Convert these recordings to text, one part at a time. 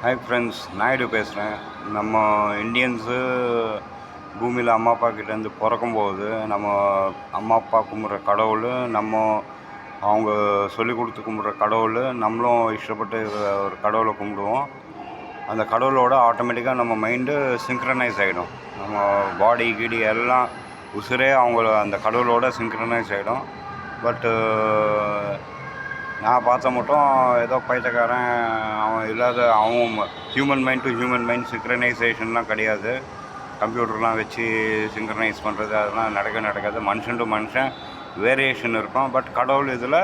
Hi friends, Naidu பேசுகிறேன். நம்ம Indians பூமியில் அம்மா அப்பா கிட்டேருந்து பிறக்கும்போது நம்ம அம்மா அப்பா கும்பிட்ற கடவுள், அவங்க சொல்லி கொடுத்து கும்பிட்ற கடவுள், நம்மளும் இஷ்டப்பட்டு ஒரு கடவுளை கும்பிடுவோம். அந்த கடவுளோட ஆட்டோமேட்டிக்காக நம்ம மைண்டு சிங்க்ரனைஸ் ஆகிடும். நம்ம பாடி கீடி எல்லாம் உசுரே அந்த கடவுளோட சிங்க்ரனைஸ் ஆகிடும். பட்டு நான் பார்த்த மட்டும் ஏதோ பைத்தியக்காரன் அவன் இல்லாத human mind to human mind சிங்க்ரனைசேஷன்லாம் கிடையாது. கம்ப்யூட்டர்லாம் வச்சு சிங்க்ரனைஸ் பண்ணுறது அதெல்லாம் நடக்காது. மனுஷன் டு மனுஷன் வேரியேஷன் இருக்கும். பட் கடவுள் இதில்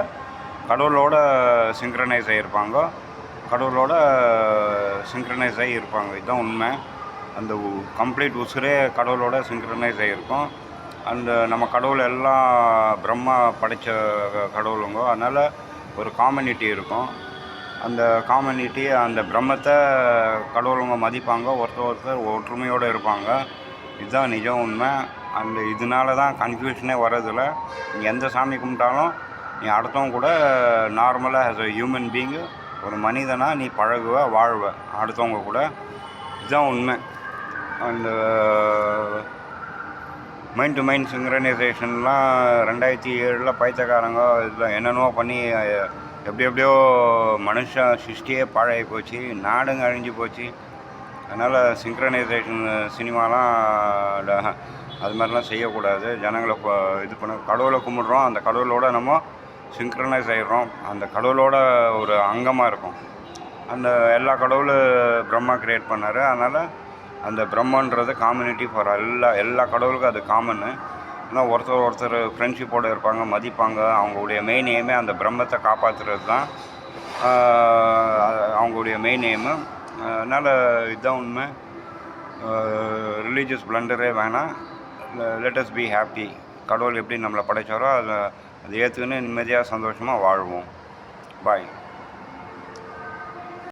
கடவுளோட சிங்க்ரனைஸ் ஆகியிருப்பாங்க, கடவுளோட சிங்க்ரனைஸ் ஆகி இருப்பாங்க. இதுதான் உண்மை. அந்த கம்ப்ளீட் உசுரே கடவுளோட சிங்க்ரனைஸ் ஆகியிருக்கும். அந்த நம்ம கடவுள் எல்லாம் பிரம்மா படைத்த கடவுளுங்க. அதனால் ஒரு காமனிட்டி இருக்கும். அந்த காமனிட்டி அந்த பிரம்மத்தை கடவுளுங்க மதிப்பாங்க, ஒருத்தர் ஒற்றுமையோடு இருப்பாங்க. இதுதான் நிஜம் உண்மை. இதனால தான் கன்ஃபியூஷனே வர்றதில்ல. நீ எந்த சாமி கும்பிட்டாலும் நீ அடுத்தவங்க கூட நார்மலாக ஆஸ் அ ஹியூமன் பீயிங்கு ஒரு மனிதனாக நீ பழகுவ, வாழ்வ அடுத்தவங்க கூட. இதுதான் உண்மை. அந்த மைண்ட் டு மைண்ட் சிங்க்ரனைசேஷன்லாம் 2007 பைத்தியக்காரங்க இதில் என்னென்னவோ பண்ணி எப்படியோ மனுஷன் சிருஷ்டியே பாழாகி போச்சு, நாடுங்க அழிஞ்சு போச்சு. அதனால் சிங்க்ரனைசேஷன் சினிமாலாம் அது மாதிரிலாம் செய்யக்கூடாது. ஜனங்களை இது பண்ண கடவுளை கும்பிட்றோம், அந்த கடவுளோட நம்ம சிங்க்ரனைஸ் ஆகிடுறோம். அந்த கடவுளோட ஒரு அங்கமாக இருக்கும். அந்த எல்லா கடவுளும் பிரம்மா க்ரியேட் பண்ணார். அதனால் அந்த பிரம்மன்றது காம்யூனிட்டி ஃபார் எல்லா கடவுளுக்கும் அது காமன்னு. ஆனால் ஒருத்தர் ஃப்ரெண்ட்ஷிப்போடு இருப்பாங்க, மதிப்பாங்க. அவங்களுடைய மெயின் எய்மே அந்த பிரம்மத்தை காப்பாற்றுறது தான் அவங்களுடைய மெயின் எய்மு. அதனால் இதுதான் உண்மை. ரிலீஜியஸ் பிளண்டரே வேணாம். Let us be happy. கடவுள் எப்படி நம்மளை படைத்தாரோ அதை ஏற்றுக்குன்னு நிம்மதியாக சந்தோஷமாக வாழ்வோம். பாய்.